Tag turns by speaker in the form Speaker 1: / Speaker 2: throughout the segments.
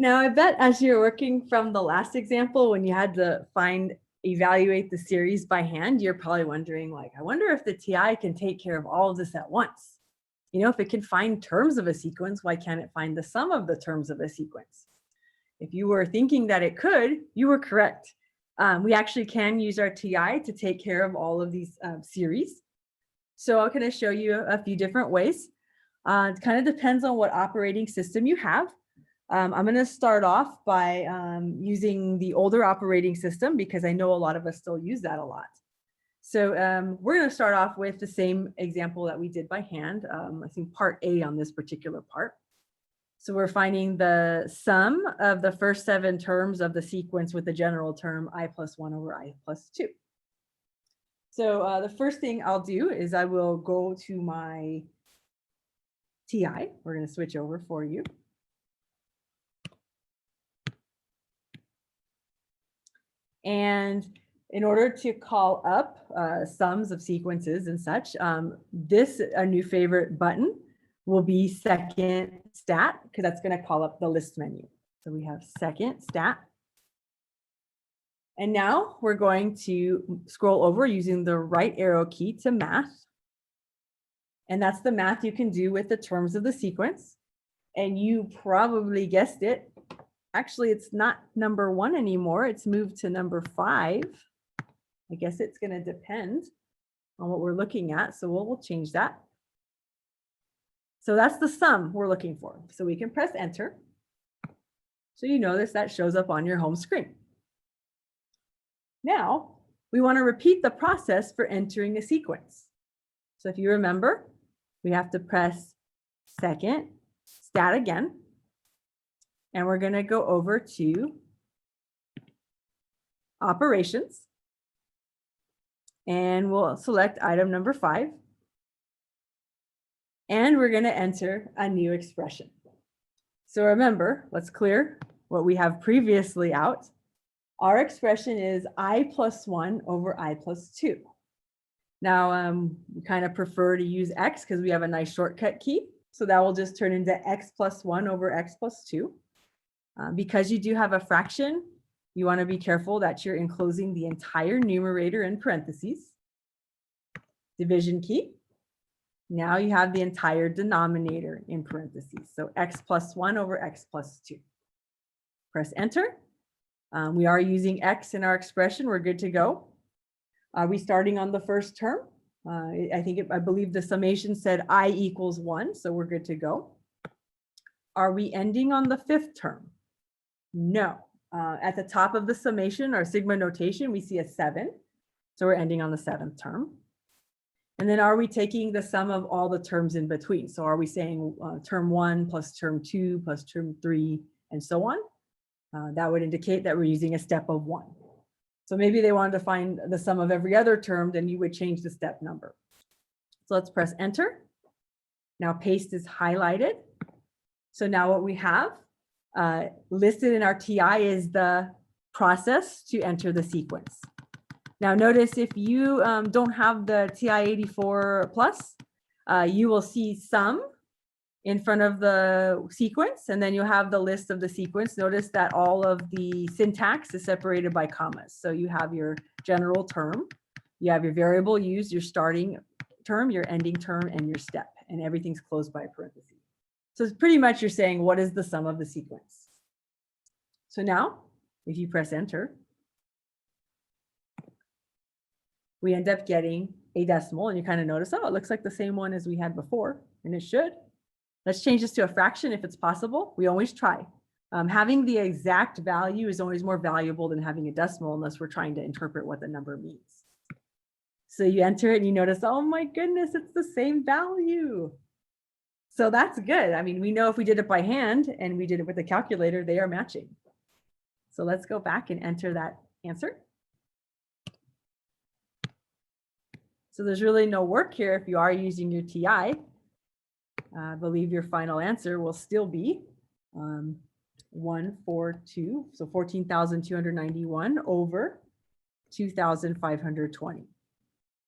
Speaker 1: Now, I bet as you're working from the last example, when you had to evaluate the series by hand, you're probably wondering, like, I wonder if the TI can take care of all of this at once. You know, if it can find terms of a sequence, why can't it find the sum of the terms of a sequence? If you were thinking that it could, you were correct. We actually can use our TI to take care of all of these series. So I'm going to show you a few different ways. It kind of depends on what operating system you have. I'm going to start off by using the older operating system because I know a lot of us still use that a lot. So we're going to start off with the same example that we did by hand. I think part A on this particular part. So we're finding the sum of the first 7 terms of the sequence with the general term I plus 1 over I plus 2. So the first thing I'll do is I will go to my TI. We're going to switch over for you. And in order to call up sums of sequences and such, a new favorite button will be second stat, because that's going to call up the list menu. So we have second stat. And now we're going to scroll over using the right arrow key to math. And that's the math you can do with the terms of the sequence. And you probably guessed it. Actually, it's not number 1 anymore. It's moved to number 5. I guess it's going to depend on what we're looking at. So we'll change that. So that's the sum we're looking for. So we can press enter. So you notice that shows up on your home screen. Now we want to repeat the process for entering a sequence. So if you remember, we have to press second stat again. And we're going to go over to operations. And we'll select item number 5. And we're going to enter a new expression. So remember, let's clear what we have previously out. Our expression is I plus 1 over I plus 2. Now, we kind of prefer to use X because we have a nice shortcut key. So that will just turn into X plus 1 over X plus 2. Because you do have a fraction, you want to be careful that you're enclosing the entire numerator in parentheses. Division key. Now you have the entire denominator in parentheses. So X plus 1 over X plus 2. Press enter. We are using X in our expression. We're good to go. Are we starting on the first term? I believe the summation said I equals 1, so we're good to go. Are we ending on the 5th term? No. At the top of the summation, our sigma notation, we see a 7. So we're ending on the 7th term. And then are we taking the sum of all the terms in between? So are we saying term 1 plus term 2 plus term 3 and so on? That would indicate that we're using a step of 1. So maybe they wanted to find the sum of every other term, then you would change the step number. So let's press enter. Now paste is highlighted. So now what we have listed in our TI is the process to enter the sequence. Now notice if you don't have the TI-84 plus, you will see sum in front of the sequence, and then you'll have the list of the sequence. Notice that all of the syntax is separated by commas. So you have your general term, you have your variable used, your starting term, your ending term, and your step, and everything's closed by a parenthesis. So it's pretty much you're saying, what is the sum of the sequence? So now, if you press enter, we end up getting a decimal, and you kind of notice, oh, it looks like the same one as we had before, and it should. Let's change this to a fraction if it's possible. We always try. Having the exact value is always more valuable than having a decimal unless we're trying to interpret what the number means. So you enter it and you notice, oh my goodness, it's the same value. So that's good. I mean, we know if we did it by hand and we did it with a calculator, they are matching. So let's go back and enter that answer. So there's really no work here if you are using your TI. I believe your final answer will still be 142, so 14,291 over 2,520.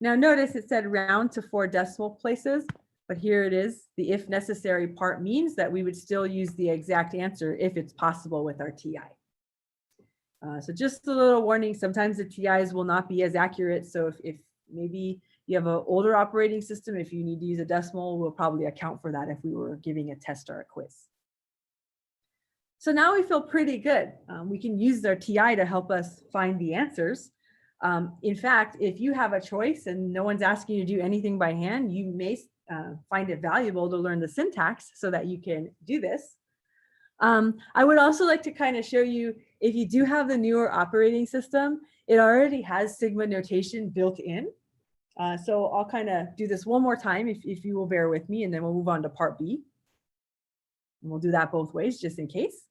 Speaker 1: Now notice it said round to 4 decimal places, but here it is. The if necessary part means that we would still use the exact answer if it's possible with our TI. So just a little warning, sometimes the TIs will not be as accurate. So if maybe you have an older operating system, if you need to use a decimal, we'll probably account for that if we were giving a test or a quiz. So now we feel pretty good. We can use our TI to help us find the answers. In fact, if you have a choice and no one's asking you to do anything by hand, you may find it valuable to learn the syntax so that you can do this. I would also like to kind of show you, if you do have the newer operating system, it already has Sigma notation built in. So I'll kind of do this one more time if you will bear with me, and then we'll move on to part B. And we'll do that both ways just in case.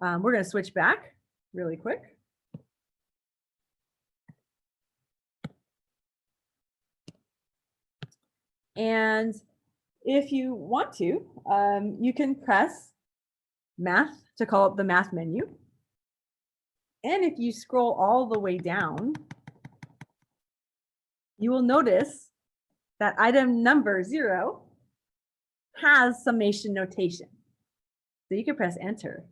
Speaker 1: We're going to switch back really quick. And if you want to, you can press Math to call up the Math menu. And if you scroll all the way down, you will notice that item number 0 has summation notation. So you can press enter.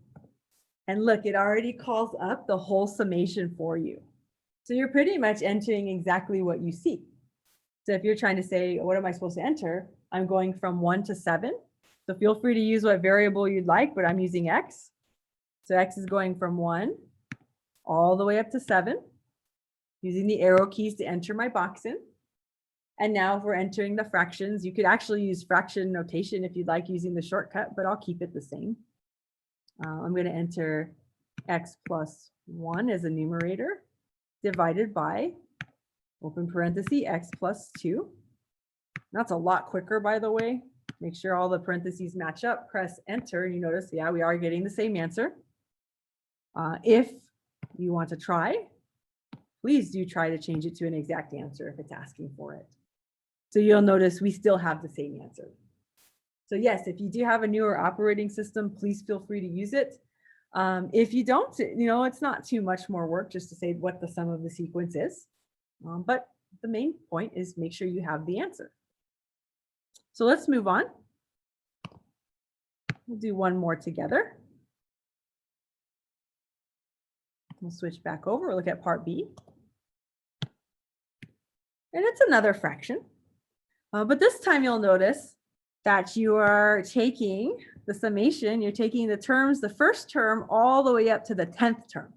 Speaker 1: And look, it already calls up the whole summation for you. So you're pretty much entering exactly what you see. So if you're trying to say, what am I supposed to enter? I'm going from 1 to 7. So feel free to use what variable you'd like, but I'm using X. So X is going from 1 all the way up to 7, using the arrow keys to enter my box in. And now if we're entering the fractions, you could actually use fraction notation if you'd like using the shortcut, but I'll keep it the same. I'm going to enter X plus 1 as a numerator, divided by, open parenthesis, X plus 2. That's a lot quicker, by the way. Make sure all the parentheses match up, press enter, and you notice, yeah, we are getting the same answer. If you want to try, please do try to change it to an exact answer if it's asking for it. So you'll notice we still have the same answer. So yes, if you do have a newer operating system, please feel free to use it. If you don't, it's not too much more work just to say what the sum of the sequence is. But the main point is make sure you have the answer. So let's move on. We'll do one more together. We'll switch back over, we'll look at part B. And it's another fraction. But this time you'll notice that you are taking the summation, you're taking the terms, the first term all the way up to the 10th term.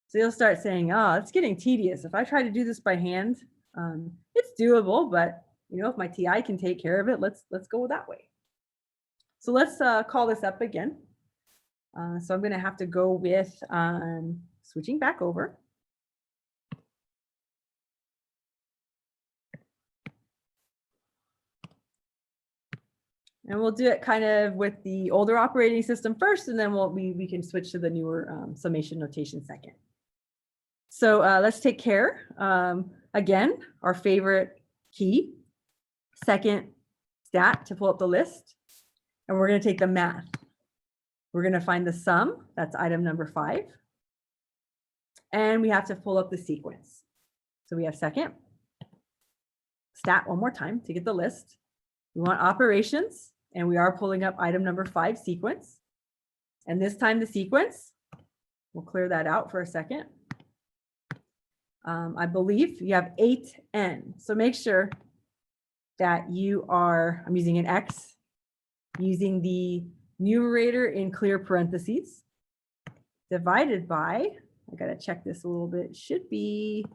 Speaker 1: So you'll start saying, oh, it's getting tedious. If I try to do this by hand, it's doable, but if my TI can take care of it, let's go that way. So let's call this up again. So I'm going to have to go with switching back over. And we'll do it kind of with the older operating system first, and then we can switch to the newer summation notation second. So let's take care. Again, our favorite key, second stat to pull up the list. And we're going to take the math. We're going to find the sum. That's item number 5. And we have to pull up the sequence. So we have second stat one more time to get the list. We want operations, and we are pulling up item number 5 sequence. And this time the sequence, we'll clear that out for a second. I believe you have 8n. So make sure that you are, I'm using an X, using the numerator in clear parentheses, divided by, I got to check this a little bit, should be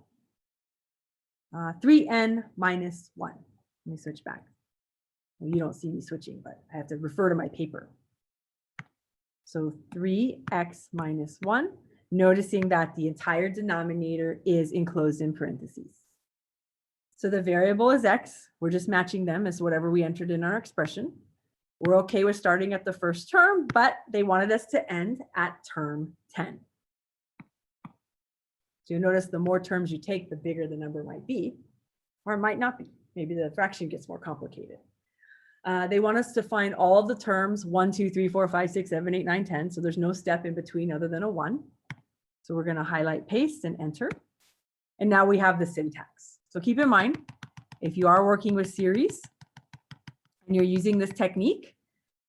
Speaker 1: 3n minus 1. Let me switch back. Well, you don't see me switching, but I have to refer to my paper. So 3x minus 1, noticing that the entire denominator is enclosed in parentheses. So the variable is x. We're just matching them as whatever we entered in our expression. We're okay with starting at the first term, but they wanted us to end at term 10. So you'll notice the more terms you take, the bigger the number might be, or it might not be. Maybe the fraction gets more complicated. They want us to find all of the terms 1, 2, 3, 4, 5, 6, 7, 8, 9, 10. So there's no step in between other than a 1. So we're going to highlight, paste, and enter. And now we have the syntax. So keep in mind, if you are working with series and you're using this technique,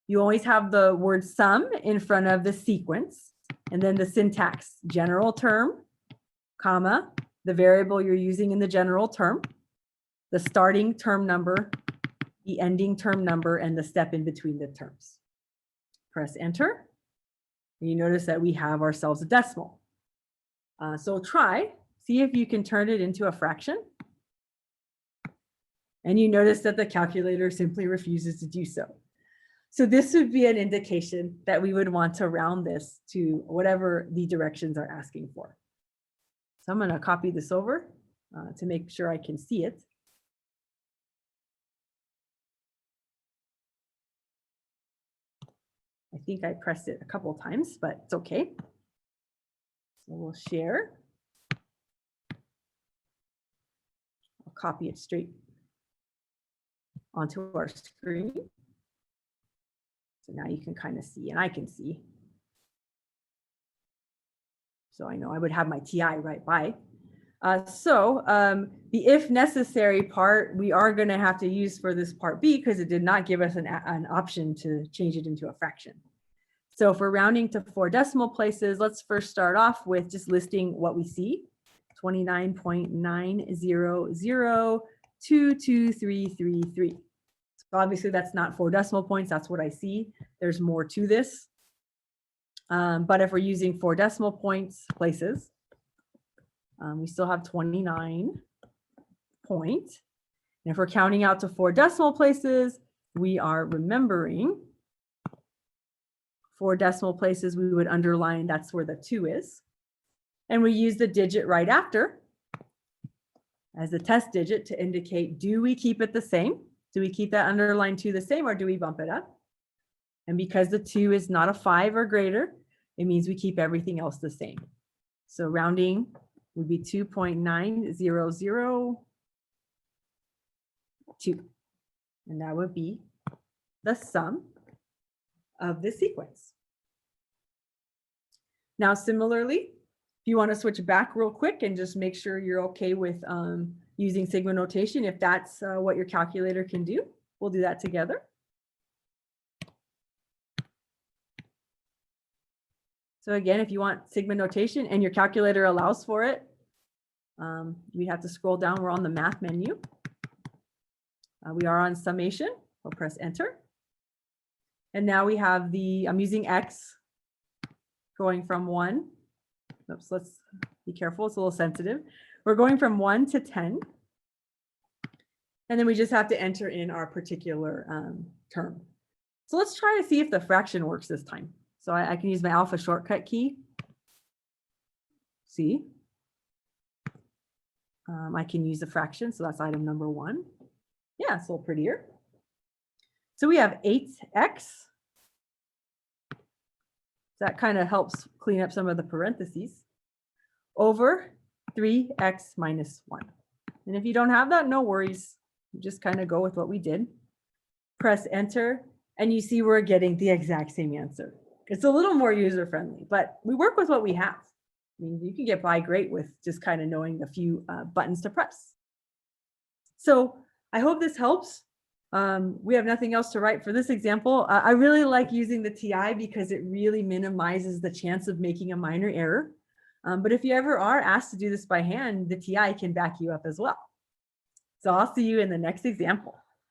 Speaker 1: you always have the word sum in front of the sequence, and then the syntax, general term, comma, the variable you're using in the general term, the starting term number, the ending term number, and the step in between the terms. Press enter. And you notice that we have ourselves a decimal. So try, see if you can turn it into a fraction. And you notice that the calculator simply refuses to do so. So this would be an indication that we would want to round this to whatever the directions are asking for. So I'm going to copy this over to make sure I can see it. I think I pressed it a couple of times, but it's okay. So we'll share. I'll copy it straight onto our screen. So now you can kind of see, and I can see. So I know I would have my TI right by. The if necessary part, we are going to have to use for this part B because it did not give us an option to change it into a fraction. So if we're rounding to 4 decimal places, let's first start off with just listing what we see. 29.900223333. So obviously that's not 4 decimal points. That's what I see. There's more to this. But if we're using 4 decimal points places, we still have 29 point. And if we're counting out to 4 decimal places, we are remembering 4 decimal places, we would underline, that's where the 2 is. And we use the digit right after as the test digit to indicate, do we keep it the same? Do we keep that underline 2 the same, or do we bump it up? And because the 2 is not a 5 or greater, it means we keep everything else the same. So rounding would be 2.9002. And that would be the sum of the sequence. Now, similarly, if you want to switch back real quick and just make sure you're okay with using sigma notation, if that's what your calculator can do, we'll do that together. So again, if you want sigma notation and your calculator allows for it, we'd have to scroll down. We're on the math menu. We are on summation. We'll press enter. And now we have I'm using X going from 1. Oops, let's be careful. It's a little sensitive. We're going from 1 to 10. And then we just have to enter in our particular term. So let's try to see if the fraction works this time. So I can use my alpha shortcut key. See? I can use the fraction. So that's item number 1. Yeah, it's a little prettier. So we have 8x. That kind of helps clean up some of the parentheses. Over 3x minus 1. And if you don't have that, no worries. You just kind of go with what we did. Press enter, and you see we're getting the exact same answer. It's a little more user-friendly, but we work with what we have. I mean, you can get by great with just kind of knowing a few buttons to press. So I hope this helps. We have nothing else to write for this example. I really like using the TI because it really minimizes the chance of making a minor error. But if you ever are asked to do this by hand, the TI can back you up as well. So I'll see you in the next example.